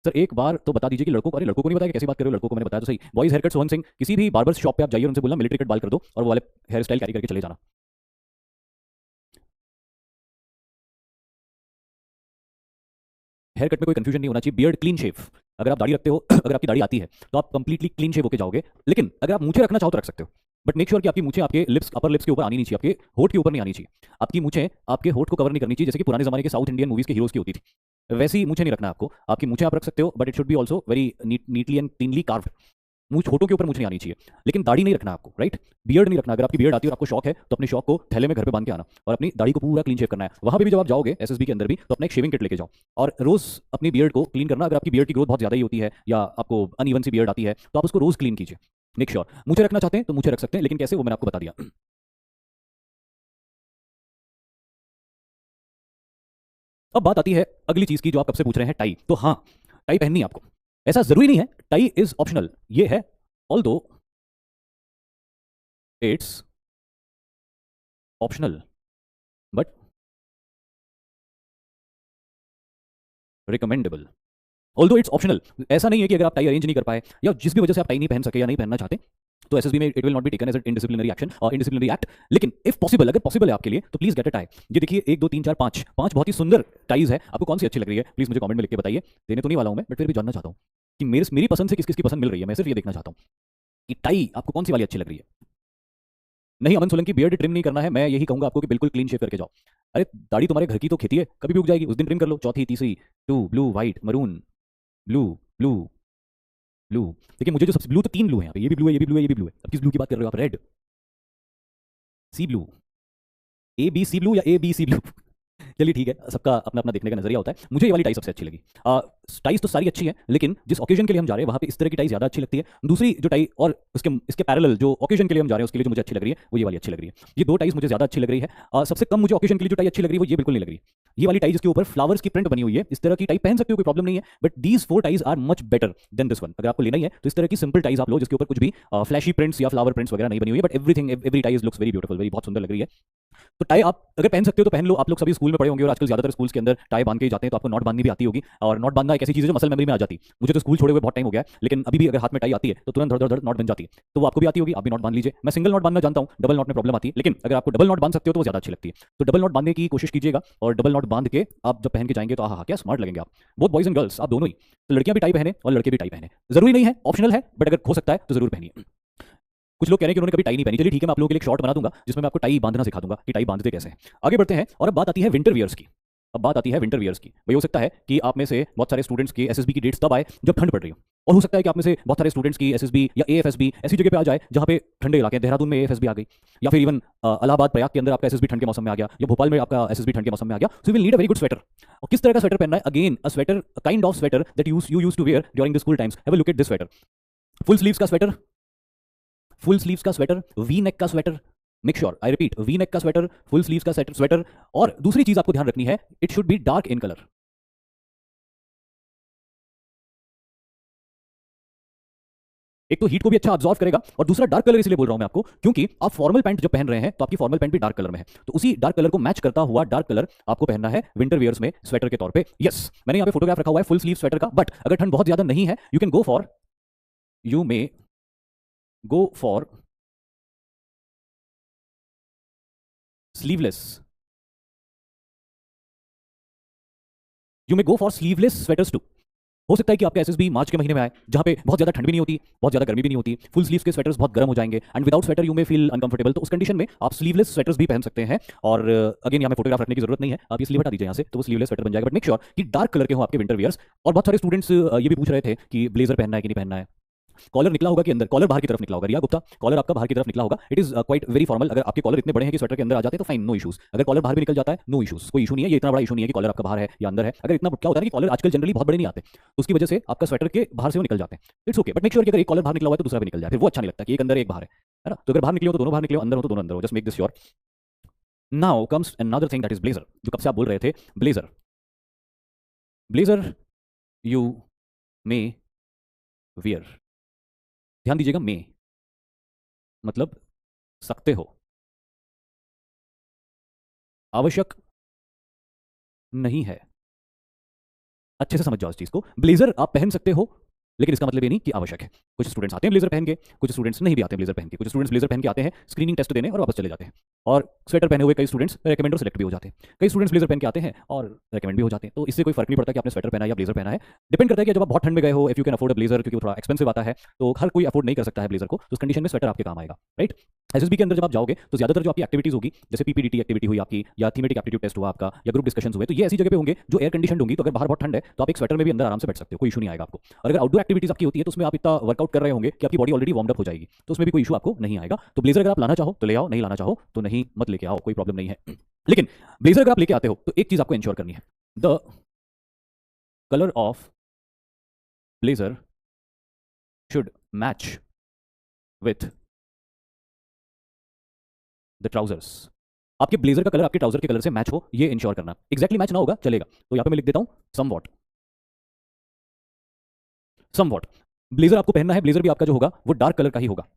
सर एक बार तो बता दीजिए कि लड़कों को, अरे लड़कों को नहीं बताया, कैसी बात कर रहे हो, लड़कों को मैंने बताया तो सही। Boys haircut Sohan Singh, किसी भी बार्बर शॉप पे आप जाइए, उनसे बोलना मिलिट्री कट बाल कर दो और वो वाले हेयर स्टाइल कैरी करके चले जाना। हेयर कट में कोई कंफ्यूजन नहीं होना चाहिए, बियर्ड क्लीन शेव, अगर आप दाढ़ी रखते हो अगर आपकी दाढ़ी आती है तो आप कंप्लीटली क्लीन शेव होकर जाओगे। लेकिन अगर आप मूछें रखना चाहो तो रख सकते हो, बट मेक श्योर कि आपकी मूछें आपके लिप्स, अपर लिप्स के ऊपर आनी नहीं चाहिए, आपके होठ के ऊपर नहीं आनी चाहिए। आपकी मूछें आपके होठ को कवर नहीं करनी चाहिए, जैसे कि पुराने जमाने के साउथ इंडियन मूवीज के हीरोज की होती थी, वैसी मूछें नहीं रखना आपको। आपकी मूछें आप रख सकते हो but it should B also very neatly and cleanly carved. मूछ, होठों के ऊपर मूछ नहीं आनी चाहिए, लेकिन दाढ़ी नहीं रखना आपको, राइट। बियर्ड नहीं रखना, अगर आपकी बियर्ड आती है और आपको शौक है तो अपने शौक को थैले में घर पे बांध के आना और अपनी दाढ़ी को पूरा क्लीन शेव करना है। वहां पे भी जब आप जाओगे एसएसबी के अंदर भी तो अपना एक शेविंग किट लेके जाओ और रोज अपनी बियर्ड को क्लीन करना। अगर आपकी बियर्ड की ग्रोथ बहुत ज्यादा ही होती है या आपको अनइवन सी बियर्ड आती है तो आप उसको रोज क्लीन कीजिए। मेक श्योर मूछें रखना चाहते हैं तो मूछें रख सकते हैं, लेकिन कैसे वो मैंने आपको बता दिया। अब बात आती है अगली चीज की जो आप कब से पूछ रहे हैं, टाई। तो हाँ, टाई पहननी है आपको, ऐसा जरूरी नहीं है, टाई इज ऑप्शनल, ये है although it's optional but recommendable. Although it's optional, ऐसा नहीं है कि अगर आप टाई अरेंज नहीं कर पाए या जिस भी वजह से आप टाई नहीं पहन सके या नहीं पहनना चाहते तो एसएसबी में it will not be taken as indisciplinary action और इनडिसिप्लिनरी एक्ट। लेकिन इफ पॉसिबल, अगर पॉसिबल है आपके लिए तो प्लीज गेट अ टाई। ये देखिए 1 2 3 4 5 5 बहुत ही सुंदर टाइज है, आपको कौन सी अच्छी लग रही है प्लीज मुझे कमेंट में लिख के बताइए। देने तो नहीं वाला हूं मैं, बट फिर भी जानना चाहता हूं कि मेरी पसंद से किस किस की पसंद मिल रही है, मैं सिर्फ ये देखना चाहता हूं कि टाई आपको कौन सी वाली अच्छी लग रही है। नहीं अमन सोलंकी, बियर्ड ट्रिम नहीं करना है, मैं यही कहूंगा आपको कि बिल्कुल क्लीन शेव करके जाओ। अरे दाढ़ी तुम्हारे घर की तो खेती है, कभी भी उग जाएगी, उस दिन ट्रिम कर लो। चौथी, तीसरी, 2 blue, white, maroon, blue, blue, blue. देखिए मुझे जो सबसे ब्लू, तो 3 ब्लू हैं यहाँ पे, ये भी ब्लू है, ये भी ब्लू है, ये भी ब्लू है। अब किस ब्लू की बात कर रहे हो आप? Red, sea blue, A B C blue या ए बी सी ब्लू? चलिए ठीक है, सबका अपना अपना देखने का नजरिया होता है। मुझे ये वाली टाई सबसे अच्छी लगी। टाइज तो सारी अच्छी है, लेकिन जिस ओकेजन के लिए हम जा रहे हैं वहां पे इस तरह की टाई ज्यादा अच्छी लगती है। दूसरी जो टाई और इसके पैरेलल जो ओकेजन के लिए हम जा रहे हैं उसके लिए जो मुझे अच्छी लग रही है वो ये वाली अच्छी लग रही है। ये 2 टाइज मुझे ज्यादा अच्छी लग रही है। सबसे कम मुझे ओकेजन के लिए जो टाई अच्छी लग रही है वो ये बिल्कुल नहीं लग रही। ये वाली टाई जिसके ऊपर फ्लावर्स की प्रिंट बनी हुई है, इस तरह की टाई पहन सकते हो, कोई प्रॉब्लम नहीं है, but these 4 ties are much better than this one. अगर आपको लेना ही है तो इस तरह की सिंपल टाइज आप लो जिसके ऊपर कुछ भी फ्लैशी प्रिंट्स या फ्लावर प्रिंट्स वगैरह नहीं बनी हुई है, but everything, every ties looks very beautiful, very बहुत सुंदर लग रही है। तो टाई आप अगर पहन सकते हो तो पहन लो। आप लोग सभी स्कूल में पढ़े होंगे और आजकल ज्यादातर स्कूल्स के अंदर टाई बांध के ही जाते हैं, तो आपको नॉट बांधनी भी आती होगी। और नॉट बांधना एक ऐसी चीज है जो मसल मेमोरी में आ जाती है। मुझे तो स्कूल छोड़े हुए बहुत टाइम हो गया है, लेकिन अभी भी अगर हाथ में टाई आती है तो तुरंत धड़ धड़ धड़ नॉट बन जाती है। तो वो आपको भी आती होगी, आप भी नॉट बांध लीजिए। मैं सिंगल नॉट बांधना जानता हूँ, डबल नॉट में प्रॉब्लम आती है, लेकिन अगर आपको डबल नॉट बांध सकते हो तो वो ज्यादा अच्छी लगती है। तो डबल नॉट बांधने की कोशिश कीजिएगा और डबल नॉट बांध के आप जब पहन के जाएंगे तो हाँ क्या स्मार्ट लगेंगे आप, बोथ बॉयज एंड गर्ल्स, आप दोनों ही। तो लड़कियां भी टाई पहने और लड़के भी टाई पहने, जरूरी नहीं है, ऑप्शनल है, बट अगर हो सकता है तो जरूर पहनिए। कुछ लोग कह रहे हैं कि उन्होंने कभी टाई नहीं पहनी, चलिए ठीक है, मैं आप लोगों के लिए एक शॉर्ट बना दूंगा जिसमें मैं आपको टाई बांधना सिखा दूंगा कि टाई बांधते कैसे हैं। आगे बढ़ते हैं और अब बात आती है विंटर वियर्स की। अब बात आती है विंटर वियर्स की। वही हो सकता है कि आप में से बहुत सारे स्टूडेंट्स की एसएसबी की डेट्स तब आए जब ठंड पड़ रही हो, और हो सकता है कि आप में से बहुत सारे स्टूडेंट्स की एसएसबी या एएफएसबी ऐसी जगह पे आ जाए जहां पे ठंडे इलाके हैं। देहरादून में एएफएसबी आ गई, या फिर इवन इलाहाबाद प्रयाग के अंदर आपका एसएसबी ठंड के मौसम में आ गया, या भोपाल में आपका एसएसबी ठंड के मौसम में आ गया। So will need a very good sweater. और किस तरह का स्वेटर पहनना है? Again a sweater, kind of sweater that you used to wear during the school times. Have a look at this sweater. Full sleeves का sweater, full sleeves का sweater, V neck का sweater, make sure, I repeat, V neck का sweater, full sleeves का sweater. और दूसरी चीज आपको ध्यान रखनी है, it should be dark in colour. एक तो हीट को भी अच्छा ऑब्जॉर्व करेगा, और दूसरा डार्क कलर इसलिए बोल रहा हूं मैं आपको क्योंकि आप फॉर्मल पैंट जब पहन रहे हैं तो आपकी फॉर्मल पैंट भी डार्क कलर में है, तो उसी डार्क कलर को मैच करता हुआ डार्क कलर आपको पहनना है विंटर वियर्स में स्वेटर के तौर पे। यस, मैंने यहाँ पे फोटोग्राफ रखा हुआ है फुल स्लीव स्वेटर का, बट अगर ठंड बहुत ज्यादा नहीं है you can go for sleeveless, you may go for sleeveless sweaters too. हो सकता है कि आपका एसएसबी मार्च के महीने में आए, जहां पे बहुत ज्यादा ठंड भी नहीं होती, बहुत ज्यादा गर्मी भी नहीं होती, फुल स्लीव्स के स्वेटर्स बहुत गर्म हो जाएंगे, and without sweater you may feel uncomfortable. तो उस कंडीशन में आप स्लीवलेस स्वेटर्स भी पहन सकते हैं। और अगेन यहाँ में फोटोग्राफ रखने की जरूरत नहीं है, आप ये स्लीव हटा दीजिए यहाँ से, तो वो स्लीवलेस स्वेटर बन जाएगा। बट मेक श्योर कि डार्क कलर के हो आपके विंटर वियर्स। और बहुत सारे स्टूडेंट्स ये भी पूछ रहे थे कि ब्लेजर पहनना है कि नहीं पहनना है, कॉलर निकला होगा कि अंदर, कॉलर बाहर की तरफ निकला होगा, रिया गुप्ता कॉलर आपका बाहर की तरफ निकला होगा। It is quite very formal. अगर आपके कॉलर इतने बड़े हैं कि स्वेटर के अंदर आ जाते हैं तो फाइन, नो इशूज। अगर कॉलर बाहर भी निकल जाता है, नो इशूज, कोई इशू नहीं है। ये इतना बड़ा इशू नहीं है कि कॉलर आपका बाहर है या अंदर है। अगर इतना क्या होता है कि कॉलर आजकल जनरली बहुत बड़े नहीं आते, तो उसकी वजह से आपका स्वेटर के बाहर से वो निकल जाते हैं। It's okay, but make sure कि अगर एक कॉलर बाहर निकला हुआ है तो दूसरा भी निकल जाए, फिर वो अच्छा नहीं लगता कि एक अंदर एक बाहर है ना। तो अगर बाहर निकले हो तो दोनों बाहर निकले हो, अंदर हो तो दोनों अंदर हो। Just make this sure. Now comes another thing, that is blazer, जो कब से आप बोल रहे थे। Blazer, blazer you may wear, ध्यान दीजिएगा, मे मतलब सकते हो, आवश्यक नहीं है। अच्छे से समझ जाओ इस चीज को। ब्लेजर आप पहन सकते हो, लेकिन इसका मतलब ये नहीं कि आवश्यक है। कुछ स्टूडेंट्स आते हैं ब्लेजर पहन के, कुछ स्टूडेंट्स नहीं भी आते हैं ब्लेजर पहन के। कुछ स्टूडेंट्स ब्लेजर पहन के आते हैं स्क्रीनिंग टेस्ट देने और वापस चले जाते हैं। और स्वेटर पहने हुए कई स्टूडेंट्स रेकमेंड और सिलेक्ट भी हो जाते हैं। कई स्टूडेंट्स ब्लेजर पहन के आते हैं और रेकमेंड भी हो जाते हैं। तो इससे कोई फर्क नहीं पड़ता कि आपने स्वेटर पहना है या ब्लेजर पहना है। डिपेंड करता है कि जब आप बहुत ठंड में गए हो, if you can afford blazer, क्योंकि वो थोड़ा एक्सपेंसिव आता है, तो हर कोई अफोर्ड नहीं कर सकता है ब्लेजर को, तो उस कंडीशन में स्वेटर आपके काम आएगा, राइट। एसएसबी के अंदर जब आप जाओगे तो ज्यादातर जो आपकी एक्टिविटीज होगी, जैसे पीपीडीटी एक्टिविटी हुई आपकी, या थीमेटिक एप्टीट्यूड टेस्ट हुआ आपका, या ग्रुप डिस्कशंस हुए, तो ये ऐसी जगह पे होंगे जो एयर कंडीशनड होंगी। तो अगर बाहर बहुत ठंड है तो आप एक स्वेटर में भी अंदर आराम से बैठ सकते हो, कोई इशू नहीं आएगा आपको। और अगर आउटडोर एक्टिविटीज आपकी होती है तो उसमें आप इतना वर्कआउट कर रहे होंगे कि आपकी बॉडी ऑलरेडी वार्म अप हो जाएगी, तो उसमें भी कोई इशू आपको नहीं आएगा। तो ब्लेजर अगर आप लाना चाहो तो ले आओ, नहीं लाना चाहो तो नहीं मत लेके आओ, कोई प्रॉब्लम नहीं है। लेकिन ब्लेजर अगर आप लेके आते हो तो एक चीज आपको इंश्योर करनी है, the colour of blazer should match with the trousers. आपके ब्लेजर का कलर आपके ट्राउजर के कलर से मैच हो, ये इंश्योर करना। एग्जैक्टली मैच ना होगा चलेगा, तो यहां पे मैं लिख देता हूं समवॉट। समवॉट ब्लेजर आपको पहनना है, ब्लेजर भी आपका जो होगा वो डार्क कलर का ही होगा,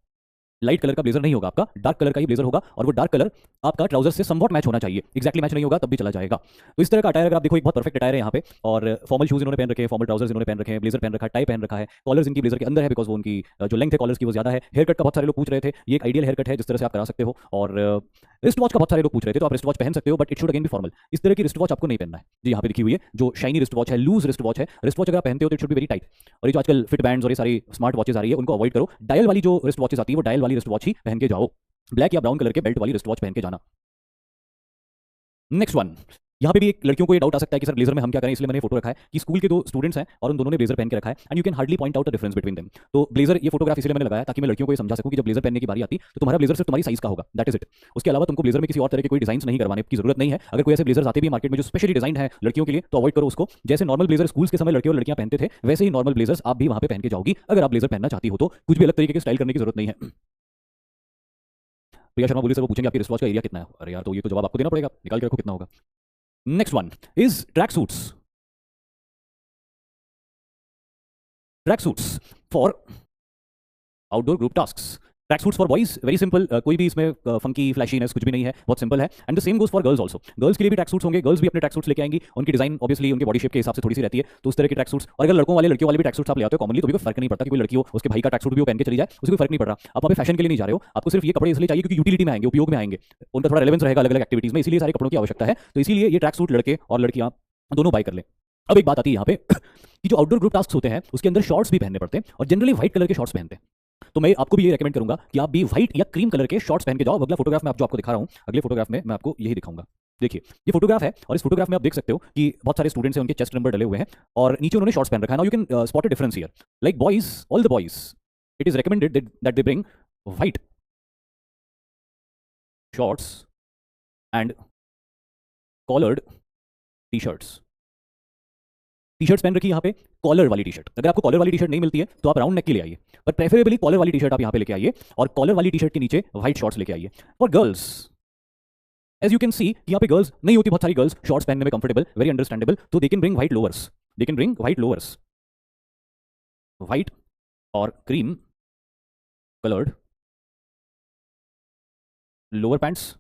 लाइट कलर का ब्लेजर नहीं होगा आपका, डार्क कलर का ही ब्लेजर होगा। और वो डार्क कलर आपका ट्राउजर से समवॉट मैच होना चाहिए। एग्जैक्टली मैच नहीं होगा तब भी चला जाएगा। तो इस तरह का अटायर अगर आप देखो, एक बहुत परफेक्ट अटायर है यहाँ पे। और फॉर्मल शूज इन्होंने पहन रखे हैं, फॉर्मल ट्राउजर्स इन्होंने पहन रखे हैं, ब्लेजर पहन रखा है, टाई पहन रखा है, कॉलर्स इनकी ब्लेजर के अंदर है बिकॉज वो उनकी जो लेंथ है कॉलर्स की वो ज्यादा है। हेयर कट का बहुत सारे लोग पूछ रहे थे, ये एक आइडियल हेयर कट है जिस तरह से आप करा सकते हो। और रिस्ट वॉच का बहुत सारे लोग पूछ रहे थे, तो आप रिस्ट वॉच पहन सकते हो, but it should again B formal. इस तरह की रिस्ट वॉच आपको नहीं पहनना है जी, यहाँ पे लिखी हुई है जो शाइनी रिस्ट वॉच है, लूज रिस्ट वॉच है। रिस्ट वॉच अगर आप पहनते हो तो it should be very tight. और ये जो आजकल फिट बैंड्स और ये सारी स्मार्ट वॉचेस आ रही है उनको अवॉइड करो। डायल वाली जो रिस्ट वॉचेस आती है वो डायल वाली रिस्ट वॉच ही पहन के जाओ, ब्लैक या ब्राउन कलर के बेल्ट वाली रिस्ट वॉच पहन के जाना। नेक्स्ट वन, यहाँ पे भी एक लड़कियों को ये डाउट आ सकता है कि सर ब्लेजर में हम क्या करें, इसलिए मैंने फोटो रखा है कि स्कूल के दो स्टूडेंट्स हैं और उन दोनों ने ब्लेजर पहन के रखा है, and you can hardly point out the difference between them. तो ब्लेजर ये फोटोग्राफ इसलिए मैंने लगाया ताकि मैं लड़कियों को ये समझा सकूं कि जब ब्लेजर पहनने की बारी आती तो तुम्हारा ब्लेजर सिर्फ तुम्हारी साइज का होगा, दैट इज इट। उसके अलावा तुमको ब्लेजर में किसी और तरह के कोई डिजाइन नहीं करवाने की जरूरत नहीं है। अगर कोई ऐसे ब्लेजर आते भी मार्केट में जो स्पेशली डिजाइन है लड़कियों के लिए, तो अवॉइड करो उसको। जैसे नॉर्मल ब्लेजर स्कूल्स के समय लड़के और लड़कियां पहनते थे, वैसे ही नॉर्मल ब्लेजर्स आप भी वहां पे पहन के जाओगी अगर आप ब्लेजर पहनना चाहती हो। तो कुछ भी अलग तरीके के स्टाइल करने की जरूरत नहीं है। प्रिया शर्मा बोली सर वो पूछेंगे आपकी रिस्ट वॉच का एरिया कितना है। अरे यार, तो ये तो जवाब आपको देना पड़ेगा, निकाल के रखो कितना होगा। Next one is track suits. Track suits for outdoor group tasks. Track suits for boys very simple, कोई भी इसमें फंकी फ्लैशीनेस कुछ भी नहीं है, बहुत सिंपल है। And the same goes for girls also. Girls के लिए भी ट्रैक सूट्स होंगे, गर्ल्स भी अपने ट्रैक सूट्स लेके आएंगी। उनकी डिजाइन ऑब्वियसली उनके बॉडी शेप के हिसाब से थोड़ी सी रहती है, तो उस तरह की ट्रैक सूट्स। और अगर लड़कों वाले लड़कियों वाले भी ट्रैक सूट्स आप ले आते हो कॉमनली, तो भी कोई फर्क नहीं पड़ता कि कोई लड़की हो उसके भाई का ट्रैक सूट भी वो पहन के चली जाए, उसको कोई फर्क नहीं पड़ रहा। आप वहाँ पे फैशन के लिए नहीं जा रहे हो, आपको सिर्फ ये कपड़े इसलिए चाहिए क्योंकि यूटिलिटी में आएंगे, उपयोग में आएंगे, उनका थोड़ा रेलेवेंस रहेगा अलग अलग एक्टिविटीज में, इसलिए सारे कपड़ों की आवश्यकता है। तो इसीलिए ये ट्रैक सूट लड़के और लड़कियां दोनों बाय कर लें। अब एक बात आती है यहाँ पे कि जो आउटडोर ग्रुप टास्क होते हैं उसके अंदर शॉर्ट्स भी पहनने पड़ते हैं, और जनरली व्हाइट कलर के शॉर्ट्स पहनते हैं। तो मैं आपको भी ये रेकमेंड करूंगा कि आप भी व्हाइट या क्रीम कलर के शॉर्ट्स पहन के जाओ। अगला फोटोग्राफ में आप जो आपको दिखा रहा हूं, अगले फोटोग्राफ में मैं आपको यही दिखाऊंगा। देखिए ये फोटोग्राफ है, और इस फोटोग्राफ में आप देख सकते हो कि बहुत सारे स्टूडेंट्स हैं, उनके चेस्ट नंबर डले हुए हैं और नीचे उन्होंने शॉर्ट्स पहन रखा है। Now you can spot a difference here, like boys, all the boys it is recommended that they bring white shorts and collared T shirts. T shirts पहन रखी है यहाँ पे, कॉलर वाली टी शर्ट। अगर आपको कॉलर वाली टी शर्ट नहीं मिलती है तो आप राउंड नेक की ले आइए, पर प्रेफरेबली कॉलर वाली टी शर्ट आप यहाँ पे लेके आइए, और कॉलर वाली टी शर्ट के नीचे व्हाइट शॉर्ट्स लेके आइए। For girls as you can see यहाँ पे गर्ल्स नहीं होती, बहुत सारी गर्ल्स शॉर्ट्स पहनने में कंफर्टेबल, वेरी अंडरस्टैंडेबल, तो they can bring white lowers, they can bring white lowers, white और cream coloured lower pants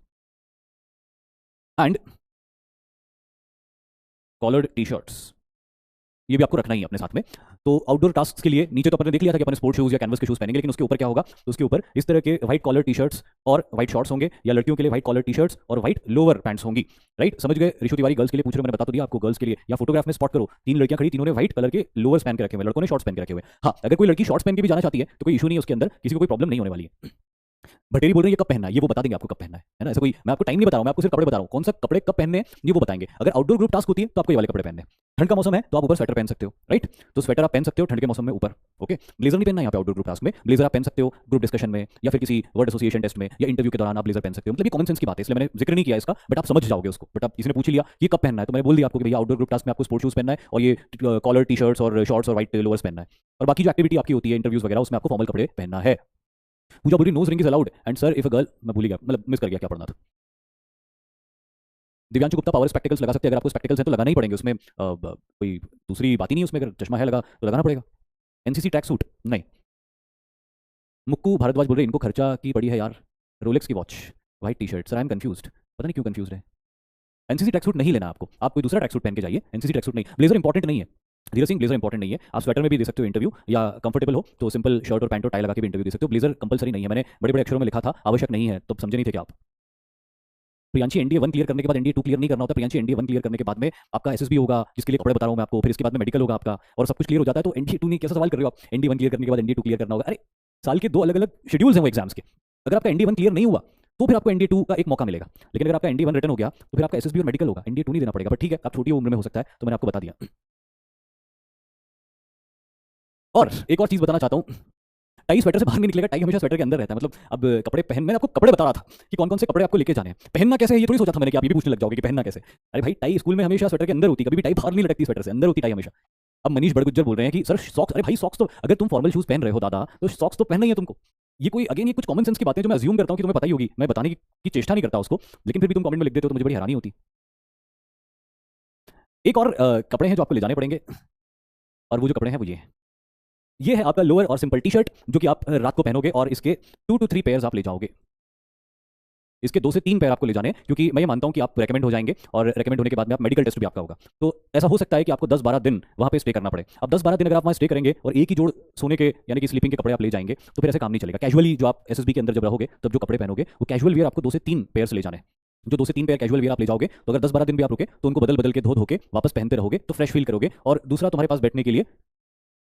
and collared T shirts. ये भी आपको रखना ही है अपने साथ में। तो आउटडोर टास्क के लिए नीचे तो अपने देख लिया था कि अपन स्पोर्ट्स शूज या कैनवस के शूज पहनेंगे, लेकिन उसके ऊपर क्या होगा, तो उसके ऊपर इस तरह के व्हाइट कॉलर टी शर्ट्स और व्हाइट शॉर्ट्स होंगे, या लड़कियों के लिए व्हाइट कॉलर टी शर्ट्स और व्हाइट लोअर पैंट्स होंगी। राइट, समझ गए? ऋषु तिवारी गर्ल्स के लिए पूछ रहे हो, मैंने बता तो दिया आपको। गर्ल्स के लिए या फोटोग्राफ में स्पॉट करो, 3 लड़कियां खड़ी, तीनों ने व्हाइट कलर के लोअर्स पहन के रखे हुए, लड़कों ने शॉर्ट्स पहन के रखे हुए। हाँ, अगर कोई लड़की शॉर्ट्स पहन के भी जाना चाहती है तो कोई इशू नहीं है उसके अंदर, किसी को कोई प्रॉब्लम नहीं होने वाली है। बटेरी बोल रहे हैं ये कब पहनना है, ये वो बता देंगे आपको कब पहनना है ना। ऐसा कोई मैं आपको टाइम नहीं बता रहा हूं, मैं आपको सिर्फ कपड़े बता रहा हूं, कौन सा कपड़े कब पहनने हैं ये वो बताएंगे। अगर आउटडोर ग्रुप टास्क होती है तो आपको ये वाले कपड़े पहनने हैं। ठंड का मौसम है तो आप ऊपर स्वेटर पहन सकते हो, राइट, तो स्वेटर आप पहन सकते हो ठंड के मौसम में ऊपर। ओके, ब्लेजर नहीं पहनना यहाँ पे आउटडोर ग्रुप टास्क में। ब्लेजर आप पहन सकते हो ग्रुप डिस्कशन में, या फिर किसी वर्ड एसोसिएशन टेस्ट में या इंटरव्यू के दौरान आप ब्लेजर पहन सकते हो। मतलब ये कॉमन सेंस की बात है, इसलिए मैंने जिक्र नहीं किया इसका, बट आप समझ जाओगे उसको। बट आप किसी ने पूछ लिया कि कब पहनना है तो मैंने बोल दिया आपको कि भैया आउटडोर ग्रुप टास्क में आपको स्पोर्ट्स शूज पहनना है और ये कॉलर टी शर्ट्स और शॉर्ट्स और व्हाइट लोअर्स पहनना है। और बाकी जो एक्टिविटी आपकी होती है इंटरव्यूज वगैरह, उसमें आपको फॉर्मल कपड़े पहनना है। पूजा बोली nose ring is allowed and sir if a girl, मैं भूल गया, मतलब मिस कर गया क्या पढ़ना था। दिव्यांशु गुप्ता पावर स्पेक्टिकल्स लगा सकते हैं, अगर आपको स्पेक्टिकल्स हैं तो लगाना ही पड़ेंगे, उसमें कोई दूसरी बात ही नहीं है उसमें, अगर चश्मा है लगा तो लगाना पड़ेगा। एनसीसी ट्रैक सूट नहीं। मुक्कू भारद्वाज बोल रहे इनको खर्चा की पड़ी है यार, रोलेक्स की watch, white T shirt. Sir I am confused, पता नहीं क्यों कंफ्यूज है। एनसीसी ट्रैक सूट नहीं लेना आपको, आप कोई दूसरा ट्रैक सूट पहन के जाइए, एनसीसी ट्रैक सूट नहीं। ब्लेजर इंपॉर्टेंट नहीं है धीरज सिंह, ब्लेजर इंपॉर्टेंट नहीं है। आप स्वेटर में भी दे सकते हो इंटरव्यू, या कंफर्टेबल हो तो सिंपल शर्ट और पैंट और टाई लगा के भी इंटरव्यू दे सकते हो। ब्लेजर कंपलसरी नहीं है, मैंने बड़े बड़े अक्षरों में लिखा था आवश्यक नहीं है, तो समझे नहीं थे क्या आप। प्रियांशी एनडीए 1 क्लियर करने के बाद एनडीए 2 क्लियर नहीं करना होता। प्रियांशी एनडीए 1 क्लियर करने के बाद में आपका एसएसबी होगा, जिसके लिए कपड़े बता रहा हूं मैं आपको, फिर इसके बाद में मेडिकल होगा आपका, और सब कुछ क्लियर हो जाता है तो एनडीए 2 नहीं। कैसा सवाल कर रहे हो आप, एनडीए 1 क्लियर करने के बाद एनडीए 2 क्लियर करना होगा? अरे साल के 2 अलग अलग शेड्यूल्स हैं वो एग्जाम्स के। अगर आपका एनडीए 1 क्लियर नहीं हुआ तो फिर आपको एनडीए 2 का एक मौका मिलेगा, लेकिन अगर आपका एनडीए 1 रिटर्न हो गया तो फिर आपका एसएसबी और मेडिकल होगा, एनडीए 2 नहीं देना पड़ेगा। बट ठीक है, आप छोटी उम्र में हो सकता है तो मैंने आपको बता दिया। और एक और चीज बताना चाहता हूं, टाई स्वेटर से बाहर नहीं निकलेगा, टाई हमेशा स्वेटर के अंदर रहता है। मतलब अब कपड़े पहन, मैंने आपको कपड़े बता रहा था कि कौन कौन से कपड़े आपको लेके जाने हैं। पहनना कैसे है ये थोड़ी सोचा था मैंने कि आप ये भी पूछने लग जाओगे कि पहनना कैसे। अरे भाई, टाई स्कूल में हमेशा स्वेटर के अंदर होती, कभी भी टाई बाहर नहीं लटकती, स्वेटर से अंदर होती टाई हमेशा। अब मनीष बड़गुज्जर बोल रहे हैं कि सर सॉक्स, अरे भाई सॉक्स तो अगर तुम फॉर्मल शूज पहन रहे हो दादा तो सॉक्स तो पहनना ही है तुमको। ये कोई अगेन ये कुछ कॉमन सेंस की बातें जो मैं अज्यूम करता हूं कि तुम्हें पता ही होगी, मैं बताने की चेष्टा नहीं करता उसको, लेकिन फिर भी तुम कमेंट में लिख देते हो तो मुझे बड़ी हैरानी होती। एक और कपड़े हैं जो आपको ले जाने पड़ेंगे, और वो जो कपड़े हैं वो ये है आपका लोअर और सिंपल टी शर्ट, जो कि आप रात को पहनोगे, और इसके 2 to 3 पेयर्स आप ले जाओगे। इसके 2 से 3 पेयर आपको ले जाने हैं, क्योंकि मैं ये मानता हूं कि आप रेकमेंड हो जाएंगे, और रेकमेंड होने के बाद में आप मेडिकल टेस्ट भी आपका होगा। तो ऐसा हो सकता है कि आपको 10-12 दिन वहां पे स्टे करना पड़े। अब 10-12 दिन अगर आप वहां स्टे करेंगे और एक ही जोड़ सोने के यानी कि स्लीपिंग के कपड़े आप ले जाएंगे तो फिर ऐसे काम नहीं चलेगा। कैजुअली जो आप एसएसबी के अंदर जब रहोगे तब जो कपड़े पहनोगे वो कैजुअल वियर आपको 2 से 3 पेयर से ले जाने हैं। जो 2 से 3 पेयर कैजुअल वियर आप ले जाओगे तो अगर 10-12 दिन भी आप रुके तो उनको बदल बदल के धो धो के वापस पहनते रहोगे तो फ्रेश फील करोगे, और दूसरा तुम्हारे पास बैठने के लिए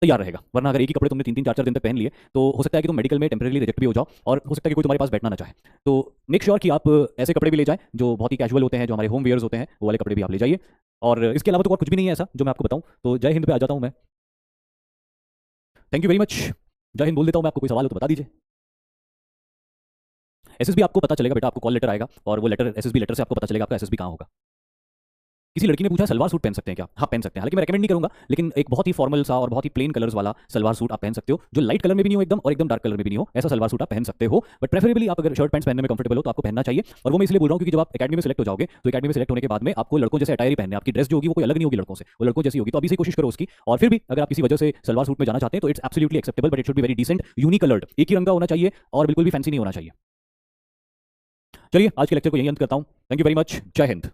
तैयार रहेगा। वरना अगर एक ही कपड़े तुमने 3-3 4-4 दिन तक पहन लिए तो हो सकता है कि तुम मेडिकल में टेम्परेरी रिजेक्ट भी हो जाओ, और हो सकता है कि कोई तुम्हारे पास बैठना ना चाहे। तो मेक श्योर कि आप ऐसे कपड़े भी ले जाएं जो बहुत ही कैजुअल होते हैं, जो हमारे होम वेयर्स होते हैं, वो वाले कपड़े भी आप ले जाइए। और इसके अलावा तो और कुछ भी नहीं है ऐसा जो मैं आपको बताऊं। तो जय हिंद पे आ जाता हूं मैं। Thank you very much. जय हिंद बोल देता हूं मैं, आपको कोई सवाल हो तो बता दीजिए। एसएसबी आपको पता चलेगा बेटा, आपको कॉल लेटर आएगा और वो लेटर एसएसबी लेटर से आपको पता चलेगा आपका एसएसबी कहां होगा। किसी लड़की ने पूछा सलवार सूट पहन सकते हैं क्या? हाँ पहन सकते हैं, हालांकि मैं रेकमेंड नहीं करूंगा, लेकिन एक बहुत ही फॉर्मल सा और बहुत ही प्लेन कलर्स वाला सलवार सूट आप पहन सकते हो, जो लाइट कलर में भी नहीं हो एकदम और एकदम डार्क कलर में भी नहीं हो, ऐसा सलवार सूट आप पहन सकते हो। बट प्रेफरेबली आप अगर शर्ट पैंट्स पहनने में कंफर्टेबल हो तो आपको पहनना चाहिए। और वो मैं इसलिए बोल रहा हूं क्योंकि जब आप एकेडमी में सेलेक्ट हो जाओगे तो एकेडमी में सेलेक्ट होने के बाद में आपको लड़कों जैसे अटायर ही पहनना है, आपकी ड्रेस जो होगी वो कोई अलग नहीं होगी लड़कों से, वो लड़कों जैसी होगी। तो अभी से कोशिश करो उसकी। और फिर भी अगर आप किसी वजह से सलवार सूट में जाना चाहते हैं तो it's absolutely acceptable, but it should be very decent, unique coloured, एक ही रंग का होना चाहिए और बिल्कुल भी फैंसी नहीं होना चाहिए। चलिए आज के लेक्चर को यहीं अंत करता हूं। Thank you very much. जय हिंद।